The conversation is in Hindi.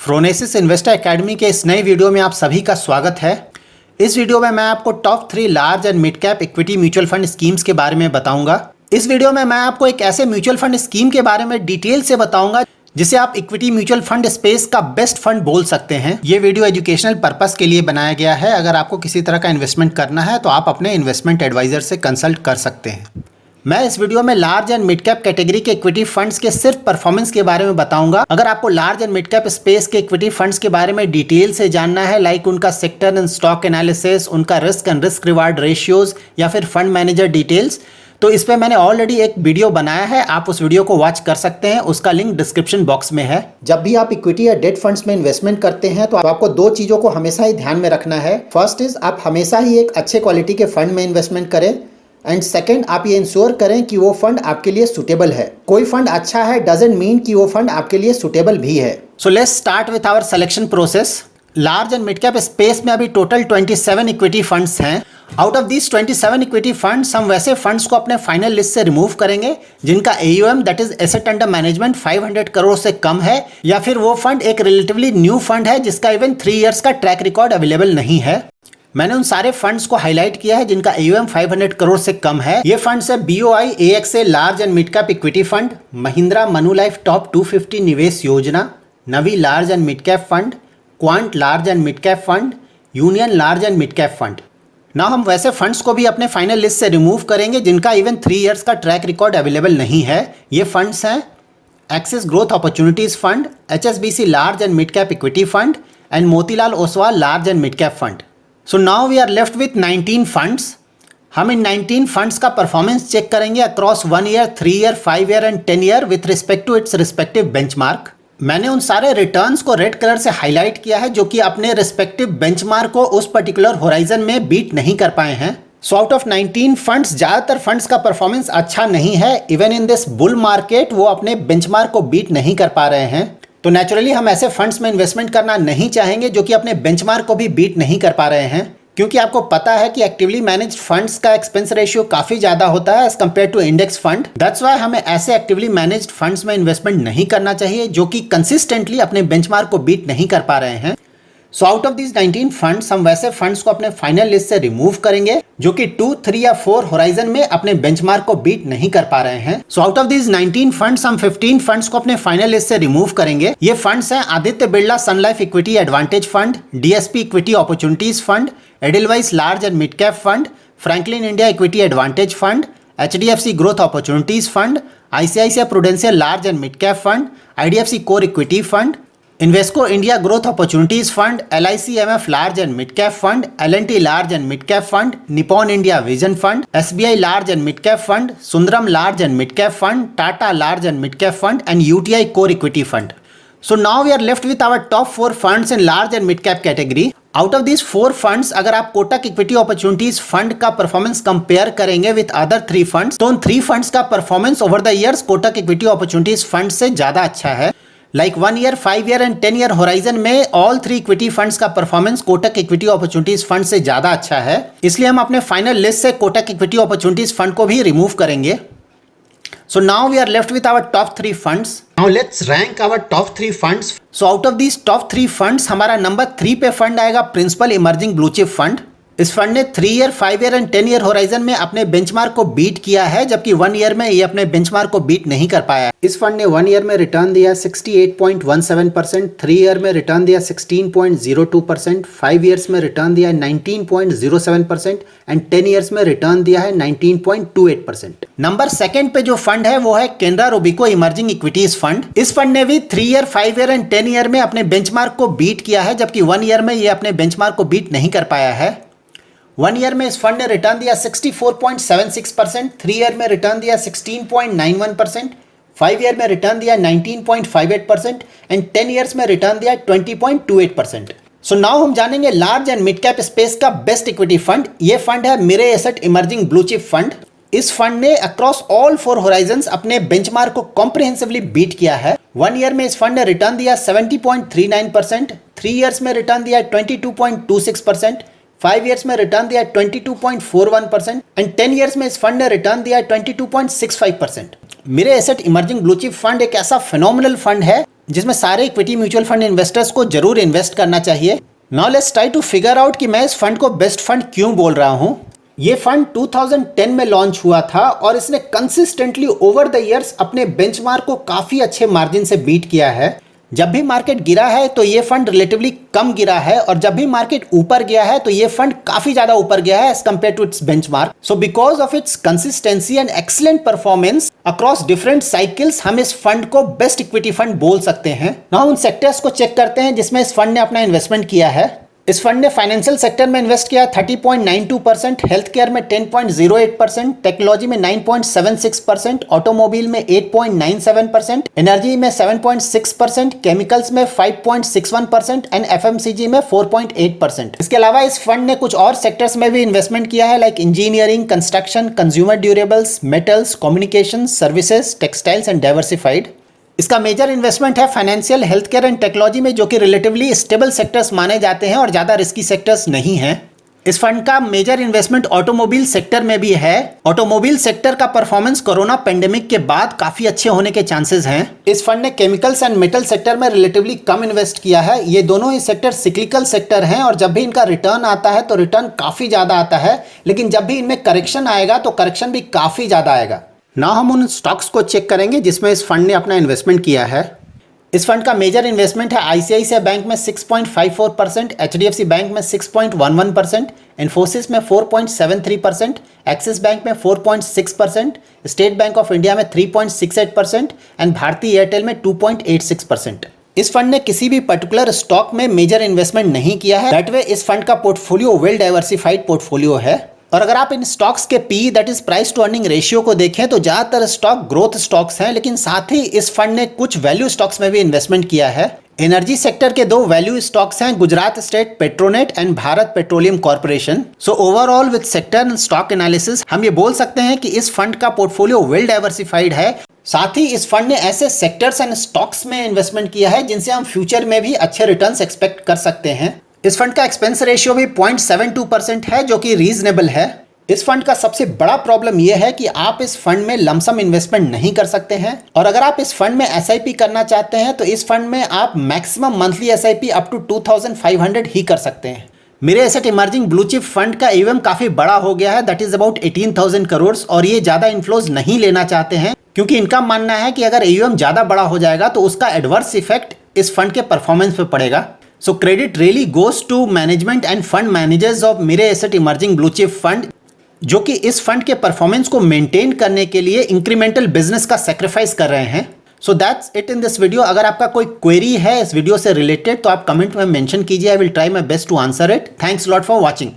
फ्रोनेसिस इन्वेस्टर एकेडमी के इस नए वीडियो में आप सभी का स्वागत है। इस वीडियो में मैं आपको top 3 large and mid cap equity mutual fund schemes के बारे में बताऊंगा। इस वीडियो में मैं आपको एक ऐसे म्यूचुअल फंड स्कीम के बारे में डिटेल से बताऊंगा जिसे आप इक्विटी म्यूचुअल फंड स्पेस का बेस्ट फंड बोल सकते हैं। ये वीडियो एजुकेशनल पर्पस के लिए बनाया गया है। अगर आपको किसी तरह का इन्वेस्टमेंट करना है तो आप अपने इन्वेस्टमेंट एडवाइजर से कंसल्ट कर सकते हैं। मैं इस वीडियो में large and mid cap category के इक्विटी फंड्स के सिर्फ परफॉर्मेंस के बारे में बताऊंगा। अगर आपको large and mid cap space के इक्विटी फंड्स के बारे में डिटेल से जानना है, लाइक उनका सेक्टर एंड स्टॉक एनालिसिस, उनका risk and risk reward ratios या फिर फंड मैनेजर डिटेल्स, तो इस पर मैंने ऑलरेडी एक वीडियो बनाया है। आप उस वीडियो को वॉच कर सकते हैं, उसका लिंक डिस्क्रिप्शन बॉक्स में है। जब भी आप इक्विटी या डेट फंड्स में इन्वेस्टमेंट करते हैं तो आपको दो चीजों को हमेशा ही ध्यान में रखना है। फर्स्ट इज आप हमेशा ही एक अच्छे क्वालिटी के फंड में इन्वेस्टमेंट करें, एंड सेकेंड आप ये इंश्योर करें कि वो फंड आपके लिए सुटेबल है। कोई फंड अच्छा है डजंट मीन कि वो फंड आपके लिए सुटेबल भी है। So let's start with our selection process. Large and mid cap space में अभी टोटल 27 इक्विटी फंड्स हैं। Out of these 27 equity funds हम वैसे फंड्स को अपने फाइनल लिस्ट से रिमूव करेंगे जिनका AUM that is asset under management 500 crore से कम है, या फिर वो फंड एक रिलेटिवली न्यू फंड है जिसका इवन 3 इयर्स का ट्रैक रिकॉर्ड अवेलेबल नहीं है। मैंने उन सारे फंड्स को हाईलाइट किया है जिनका AUM 500 करोड़ से कम है। ये फंड्स है BOI AXA large and mid cap equity fund, Mahindra Manulife top 250 निवेश योजना, Navi large and mid cap fund, Quant large and mid cap fund, Union large and mid cap fund. ना हम वैसे फंड्स को भी अपने फाइनल लिस्ट से रिमूव करेंगे जिनका इवन 3 इयर्स का ट्रैक रिकॉर्ड अवेलेबल नहीं है। ये फंड्स हैं Axis growth opportunities fund, HSBC large and mid cap equity fund and Motilal Oswal large and mid cap fund. So now we are left with 19 funds. हम इन 19 फंड्स का परफॉर्मेंस चेक करेंगे across 1 year, 3 year, 5 year and 10 year with respect to its respective benchmark. मैंने उन सारे रिटर्न्स को रेड कलर से हाईलाइट किया है जो कि अपने रिस्पेक्टिव बेंचमार्क को उस पर्टिकुलर होराइजन में बीट नहीं कर पाए हैं। सो आउट ऑफ 19 फंड्स ज़्यादातर फंड्स का परफॉर्मेंस अच्छा नहीं है। Even in this bull market वो अपने बेंचमार्क को बीट नहीं कर पा रहे हैं। तो नेचुरली हम ऐसे फंड्स में इन्वेस्टमेंट करना नहीं चाहेंगे जो कि अपने बेंचमार्क को भी बीट नहीं कर पा रहे हैं, क्योंकि आपको पता है कि एक्टिवली मैनेज्ड फंड्स का एक्सपेंस रेशियो काफी ज्यादा होता है as compare to index fund. That's why हमें ऐसे एक्टिवली मैनेज्ड फंड्स में इन्वेस्टमेंट नहीं करना चाहिए जो कि कंसिस्टेंटली अपने बेंचमार्क को बीट नहीं कर पा रहे हैं। So out of these 19 funds हम वैसे फंड्स को अपने फाइनल लिस्ट से रिमूव करेंगे जो कि 2, 3 या 4 होराइजन में अपने बेंचमार्क को बीट नहीं कर पा रहे हैं। So out of these 19 funds हम 15 फंड्स को अपने फाइनल लिस्ट से रिमूव करेंगे। ये फंड्स हैं Aditya Birla Sun Life equity advantage fund, DSP equity opportunities fund, Edelweiss large and mid cap fund, Franklin India equity advantage fund, HDFC growth opportunities fund, ICICI Prudential large and mid cap fund, IDFC core equity fund, Invesco India growth opportunities fund, LIC MF large and mid cap fund, L&T large and mid cap fund, Nippon India vision fund, SBI large and mid cap fund, Sundaram large and mid cap fund, Tata large and mid cap fund and UTI core equity fund. So now we are left with our top 4 funds in large and mid cap category. Out of these 4 funds, अगर आप कोटक इक्विटी अपॉर्चुनिटीज फंड का परफॉर्मेंस कंपेयर करेंगे विद अदर 3 फंड्स, तो उन 3 फंड्स का performance over the years Kotak equity opportunities fund से ज्यादा अच्छा है। Like 1 year, 5 year and 10 year horizon में ऑल 3 इक्विटी फंड्स का performance Kotak equity opportunities fund से ज्यादा अच्छा है। इसलिए हम अपने फाइनल लिस्ट से कोटक इक्विटी अपॉर्चुनिटीज फंड को भी रिमूव करेंगे। So now we are left with our top 3 funds. Now let's rank our top 3 funds. So out of these top 3 funds, हमारा नंबर 3 पे फंड आएगा principal emerging blue chip fund. इस फंड ने 3 year, 5 year and 10 year horizon में अपने बेंचमार्क को बीट किया है, जबकि 1 ईयर में ये अपने बेंचमार्क को बीट नहीं कर पाया। इस फंड ने 1 ईयर में रिटर्न दिया 68.17%, 3 ईयर में रिटर्न दिया 16.02%, 5 ईयर्स में रिटर्न दिया 19.07% एंड 10 ईयर्स में रिटर्न दिया है 19.28%। नंबर 2 पे जो फंड है वो है केनरा रोबिको इमर्जिंग इक्विटीज फंड। इस फंड ने भी 3 ईयर, 5 ईयर एंड 10 ईयर में अपने बेंचमार्क को बीट किया है, जबकि 1 ईयर में ये अपने बेंचमार्क को बीट नहीं कर पाया है। 1 ईयर में इस फंड ने रिटर्न दिया 64.76%, 3 ईयर में रिटर्न दिया 16.91%, 5 ईयर में रिटर्न दिया 19.58% एंड 10 ईयर्स में रिटर्न दिया 20.28%। सो नाउ हम जानेंगे large and mid cap space का बेस्ट इक्विटी फंड। ये फंड है Mirae Asset emerging blue chip fund. इस फंड ने अक्रॉस ऑल 4 होराइजन्स अपने बेंचमार्क को कॉम्प्रिहेंसिवली बीट किया है। 1 ईयर में इस फंड ने रिटर्न दिया 70.39%, 3 ईयर्स में रिटर्न दिया 22.26%, 5 ईयर्स में रिटर्न दिया 22.41% एंड 10 ईयर्स में इस फंड ने रिटर्न दिया 22.65%। मेरे asset emerging blue chip fund एक ऐसा फिनोमिनल फंड है जिसमें सारे इक्विटी म्यूचुअल फंड इन्वेस्टर्स को जरूर इन्वेस्ट करना चाहिए। Now let's try to figure out कि मैं इस फंड को बेस्ट फंड क्यों बोल रहा हूं। ये फंड 2010 में लॉन्च हुआ था और इसने कंसिस्टेंटली ओवर द इयर्स अपने बेंचमार्क को काफी अच्छे मार्जिन से बीट किया है। जब भी मार्केट गिरा है तो ये फंड रिलेटिवली कम गिरा है और जब भी मार्केट ऊपर गया है तो ये फंड काफी ज्यादा ऊपर गया है as compare to its benchmark. So because of its consistency and excellent performance across different cycles हम इस फंड को बेस्ट इक्विटी फंड बोल सकते हैं। नाउ उन सेक्टर्स को चेक करते हैं जिसमें इस फंड ने अपना इन्वेस्टमेंट किया है। इस फंड ने फाइनेंशियल सेक्टर में इन्वेस्ट किया 30.92%, हेल्थ केयर में 10.08%, टेक्नोलॉजी में 9.76%, ऑटोमोबाइल में 8.97%, एनर्जी में 7.6%, केमिकल्स में 5.61% एंड एफएमसीजी में 4.8%। इसके अलावा इस फंड ने कुछ और सेक्टर्स में भी इन्वेस्टमेंट किया है like engineering, construction, consumer durables, metals, communication, services, textiles and diversified. इसका मेजर इन्वेस्टमेंट है financial, health care and technology में, जो कि रिलेटिवली स्टेबल सेक्टर्स माने जाते हैं और ज़्यादा रिस्की सेक्टर्स नहीं हैं। इस फंड का मेजर इन्वेस्टमेंट ऑटोमोबाइल सेक्टर में भी है। ऑटोमोबाइल सेक्टर का परफॉर्मेंस कोरोना पेंडेमिक के बाद काफ़ी अच्छे होने के चांसेस हैं। इस फंड ने केमिकल्स एंड मेटल सेक्टर में रिलेटिवली कम इन्वेस्ट किया है। ये दोनों ही सेक्टर सिक्लिकल सेक्टर हैं और जब भी इनका रिटर्न आता है तो रिटर्न काफ़ी ज़्यादा आता है, लेकिन जब भी इनमें करेक्शन आएगा तो करेक्शन भी काफ़ी ज़्यादा आएगा। ना हम उन स्टॉक्स को चेक करेंगे जिसमें इस फंड ने अपना इन्वेस्टमेंट किया है। इस फंड का मेजर इन्वेस्टमेंट है आईसीआईसीआई बैंक में 6.54%, एचडीएफसी बैंक में 6.11%, इन्फोसिस में 4.73%, एक्सिस बैंक में 4.6%, स्टेट बैंक ऑफ इंडिया में 3.68% एंड भारतीय एयरटेल में 2.86%। इस फंड ने किसी भी पर्टिकुलर स्टॉक में मेजर इन्वेस्टमेंट नहीं किया है। दैट वे इस फंड का पोर्टफोलियो वेल डाइवर्सिफाइड पोर्टफोलियो है। और अगर आप इन स्टॉक्स के P that is price to earning ratio को देखें तो ज़्यादातर स्टॉक ग्रोथ स्टॉक्स हैं, लेकिन साथ ही इस फंड ने कुछ वैल्यू स्टॉक्स में भी इन्वेस्टमेंट किया है। एनर्जी सेक्टर के 2 वैल्यू स्टॉक्स हैं, Gujarat state Petronet and Bharat petroleum corporation. So overall with sector and stock analysis हम ये बोल सकते हैं कि इस फंड का पोर्टफोलियो वेल डाइवर्सिफाइड है। साथ ही इस फंड ने ऐसे सेक्टर्स एंड स्टॉक्स में इन्वेस्टमेंट किया है जिनसे हम फ्यूचर में भी अच्छे रिटर्न्स एक्सपेक्ट कर सकते हैं। इस फंड का एक्सपेंस रेशियो भी 0.72% है, जो कि रीजनेबल है। इस फंड का सबसे बड़ा प्रॉब्लम यह है कि आप इस फंड में लमसम इन्वेस्टमेंट नहीं कर सकते हैं, और अगर आप इस फंड में एसआईपी करना चाहते हैं तो इस फंड में आप maximum monthly SIP up to 2500 ही कर सकते हैं। मेरे asset emerging blue chip fund का एयूएम काफी बड़ा हो गया है, दैट इज अबाउट 18,000 करोड़, और ये ज्यादा इन्फ्लोज नहीं लेना चाहते हैं क्योंकि इनका मानना है कि अगर एयूएम ज्यादा बड़ा हो जाएगा तो उसका एडवर्स इफेक्ट इस फंड के परफॉर्मेंस पे पड़ेगा। So credit really goes to management and fund managers of Mirae asset emerging blue chip fund, जो कि इस फंड के परफॉर्मेंस को मेंटेन करने के लिए इंक्रीमेंटल बिजनेस का सेक्रीफाइस कर रहे हैं। So that's it in this video. अगर आपका कोई क्वेरी है इस वीडियो से रिलेटेड तो आप कमेंट में मेंशन कीजिए, I will try my best to answer it. Thanks lot for watching.